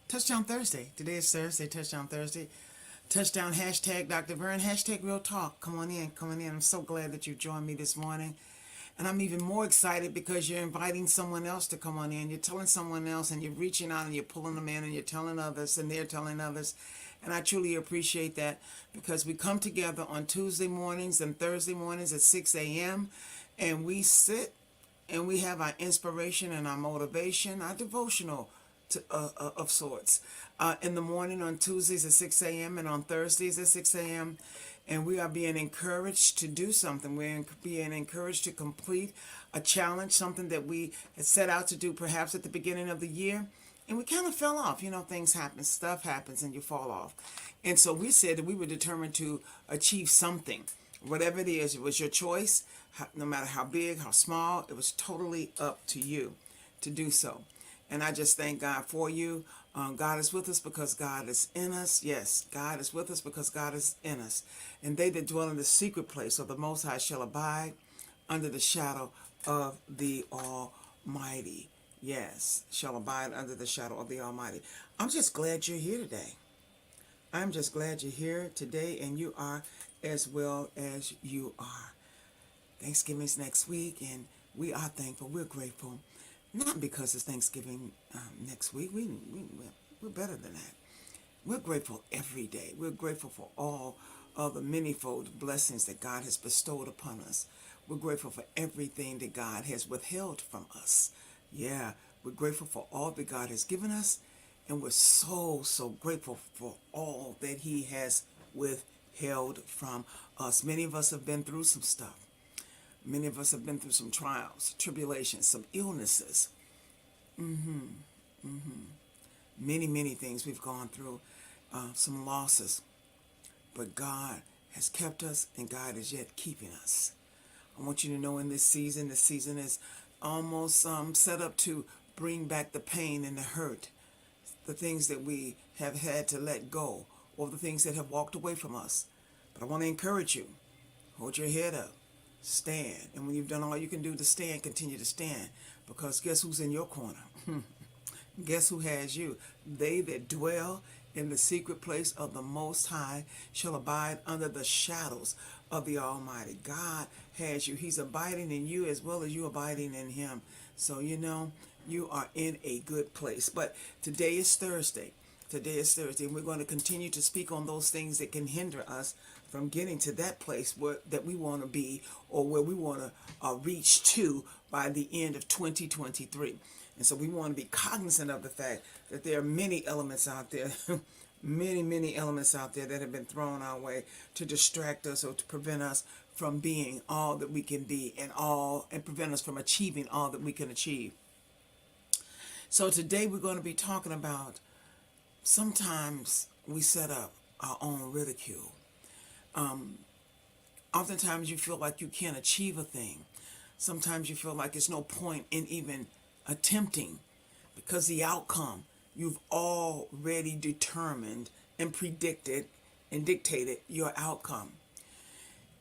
Touchdown Thursday. Today is Thursday, Touchdown Thursday. Touchdown hashtag Dr. Vern, hashtag Real Talk. Come on in, come on in. I'm so glad that you joined me this morning. And I'm even more excited because you're inviting someone else to come on in. You're telling someone else and you're reaching out and you're pulling them in and you're telling others and they're telling others. And I truly appreciate that because we come together on Tuesday mornings and Thursday mornings at 6 a.m. and we sit and we have our inspiration and our motivation, our devotional of sorts in the morning on Tuesdays at 6 a.m. and on Thursdays at 6 a.m. And we are being encouraged to do something. We're being encouraged to complete a challenge, something that we had set out to do perhaps at the beginning of the year. And we kind of fell off. You know, things happen, stuff happens, and you fall off. And so we said that we were determined to achieve something. Whatever it is, it was your choice, no matter how big, how small, it was totally up to you to do so. And I just thank God for you. God is with us because God is in us. Yes, God is with us because God is in us. And they that dwell in the secret place of the Most High shall abide under the shadow of the Almighty. Yes, shall abide under the shadow of the Almighty. I'm just glad you're here today. I'm just glad you're here today, and you are as well as you are. Thanksgiving's next week, and we are thankful. We're grateful. Not because it's Thanksgiving next week. We're better than that. We're grateful every day. We're grateful for all of the manifold blessings that God has bestowed upon us. We're grateful for everything that God has withheld from us. Yeah, we're grateful for all that God has given us, and we're so grateful for all that He has withheld from us. Many of us have been through some stuff. Many of us have been through some trials, tribulations, some illnesses. Many things we've gone through, some losses. But God has kept us, and God is yet keeping us. I want you to know in this season is almost set up to bring back the pain and the hurt, the things that we have had to let go, or the things that have walked away from us. But I want to encourage you, hold your head up. Stand. And when you've done all you can do to stand, continue to stand. Because guess who's in your corner? Guess who has you? They that dwell in the secret place of the Most High shall abide under the shadows of the Almighty. God has you. He's abiding in you as well as you abiding in Him. So you know you are in a good place. But today is Thursday. Today is Thursday, and we're going to continue to speak on those things that can hinder us from getting to that place that we want to be, or where we want to reach to by the end of 2023. And so we want to be cognizant of the fact that there are many elements out there, many elements out there that have been thrown our way to distract us or to prevent us from being all that we can be and prevent us from achieving all that we can achieve. So today we're going to be talking about sometimes we set up our own ridicule. Oftentimes you feel like you can't achieve a thing. Sometimes you feel like there's no point in even attempting because the outcome you've already determined and predicted and dictated your outcome.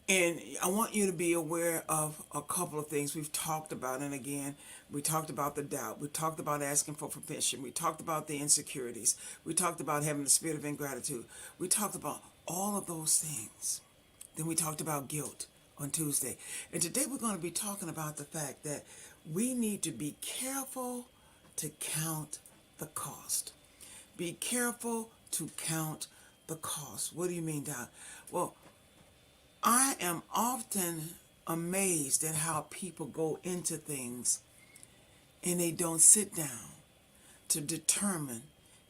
And I want you to be aware of a couple of things we've talked about. And again, we talked about the doubt. We talked about asking for permission. We talked about the insecurities. We talked about having the spirit of ingratitude. We talked about all of those things. Then we talked about guilt on Tuesday. And today we're going to be talking about the fact that we need to be careful to count the cost. Be careful to count the cost. What do you mean, Doc? Well, I am often amazed at how people go into things and they don't sit down to determine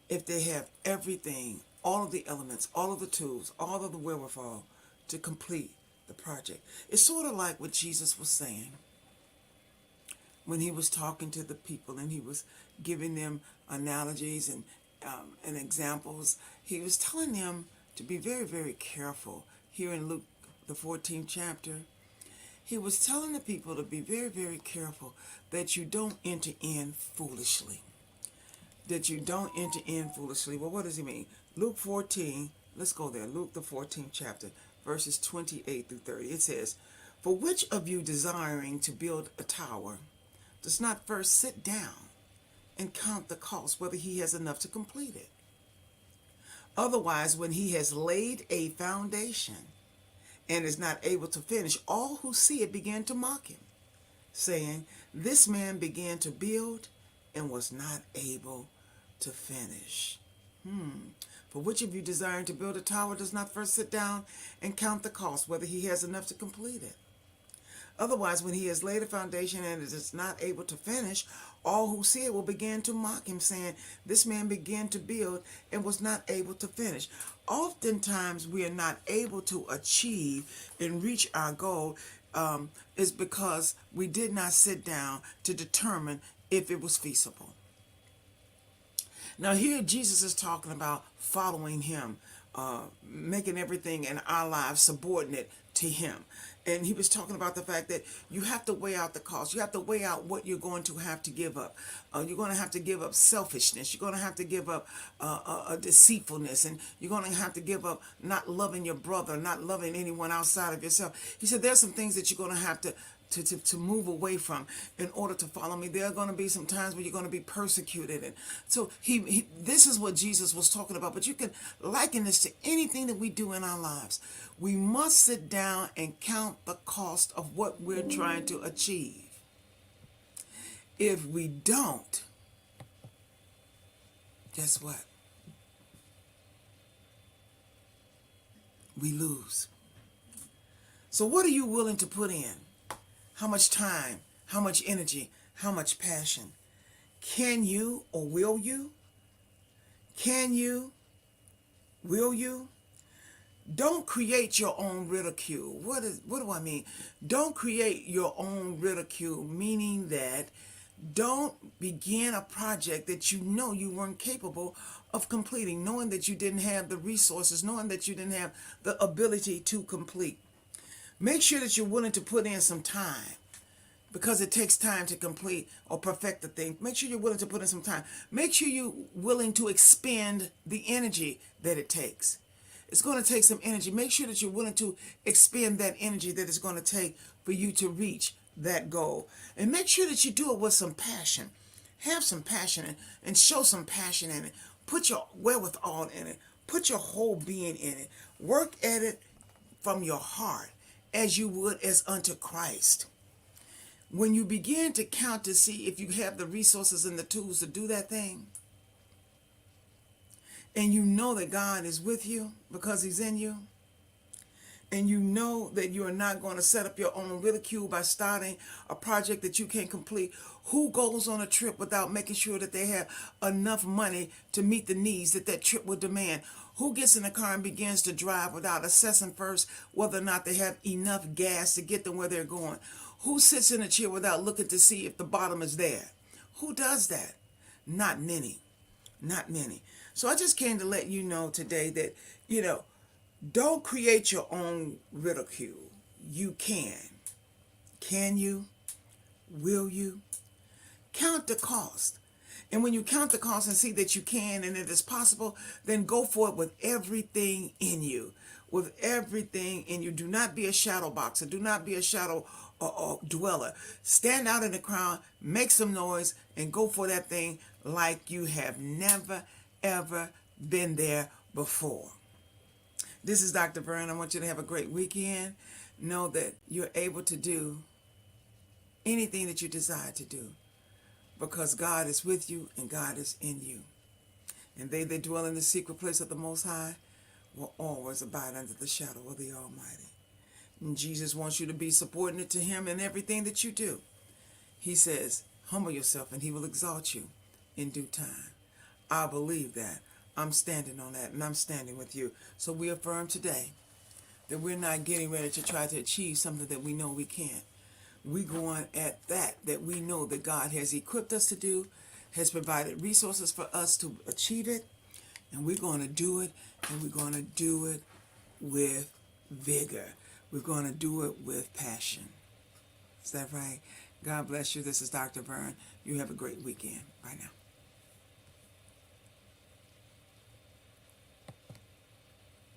if they have everything, all of the elements, all of the tools, all of the wherewithal to complete the project. It's sort of like what Jesus was saying when he was talking to the people and he was giving them analogies and examples. He was telling them to be very careful. Here in Luke, the 14th chapter, he was telling the people to be very careful that you don't enter in foolishly. That you don't enter in foolishly. Well, what does he mean? Luke 14, let's go there. Luke, the 14th chapter, verses 28 through 30. It says, "For which of you desiring to build a tower does not first sit down and count the cost, whether he has enough to complete it. Otherwise, when he has laid a foundation and is not able to finish, all who see it begin to mock him, saying, "This man began to build and was not able to finish." For which of you desiring to build a tower does not first sit down and count the cost, whether he has enough to complete it? Otherwise, when he has laid a foundation and is not able to finish, all who see it will begin to mock him, saying, "This man began to build and was not able to finish." Oftentimes, we are not able to achieve and reach our goal is because we did not sit down to determine if it was feasible. Now here Jesus is talking about following him, making everything in our lives subordinate to him. And he was talking about the fact that you have to weigh out the cost. You have to weigh out what you're going to have to give up. You're going to have to give up selfishness. You're going to have to give up deceitfulness. And you're going to have to give up not loving your brother, not loving anyone outside of yourself. He said there's some things that you're going to have to move away from in order to follow me. There are going to be some times where you're going to be persecuted. And so this is what Jesus was talking about. But you can liken this to anything that we do in our lives. We must sit down and count the cost of what we're trying to achieve. If we don't, guess what? We lose. So what are you willing to put in? How much time, how much energy, how much passion? Can you or will you? Can you? Will you? Don't create your own ridicule. What do I mean? Don't create your own ridicule, meaning that don't begin a project that you know you weren't capable of completing, knowing that you didn't have the resources, knowing that you didn't have the ability to complete. Make sure that you're willing to put in some time, because it takes time to complete or perfect the thing. Make sure you're willing to put in some time. Make sure you're willing to expend the energy that it takes. It's going to take some energy. Make sure that you're willing to expend that energy that it's going to take for you to reach that goal. And make sure that you do it with some passion. Have some passion and show some passion in it. Put your wherewithal in it. Put your whole being in it. Work at it from your heart as you would as unto Christ. When you begin to count to see if you have the resources and the tools to do that thing, and you know that God is with you because he's in you, and you know that you are not going to set up your own ridicule by starting a project that you can't complete. Who goes on a trip without making sure that they have enough money to meet the needs that that trip would demand? Who gets in the car and begins to drive without assessing first whether or not they have enough gas to get them where they're going? Who sits in a chair without looking to see if the bottom is there? Who does that? Not many. Not many. So I just came to let you know today that, don't create your own ridicule. You can. Can you? Will you? Count the cost. And when you count the cost and see that you can and it is possible, then go for it with everything in you. With everything in you. Do not be a shadow boxer. Do not be a shadow dweller. Stand out in the crowd, make some noise, and go for that thing like you have never, ever been there before. This is Dr. Vern. I want you to have a great weekend. Know that you're able to do anything that you desire to do because God is with you and God is in you. And they that dwell in the secret place of the Most High will always abide under the shadow of the Almighty. And Jesus wants you to be subordinate to him in everything that you do. He says, humble yourself and he will exalt you in due time. I believe that. I'm standing on that, and I'm standing with you. So we affirm today that we're not getting ready to try to achieve something that we know we can't. We're going at that we know that God has equipped us to do, has provided resources for us to achieve it, and we're going to do it, and we're going to do it with vigor. We're going to do it with passion. Is that right? God bless you. This is Dr. Vern. You have a great weekend. Bye now.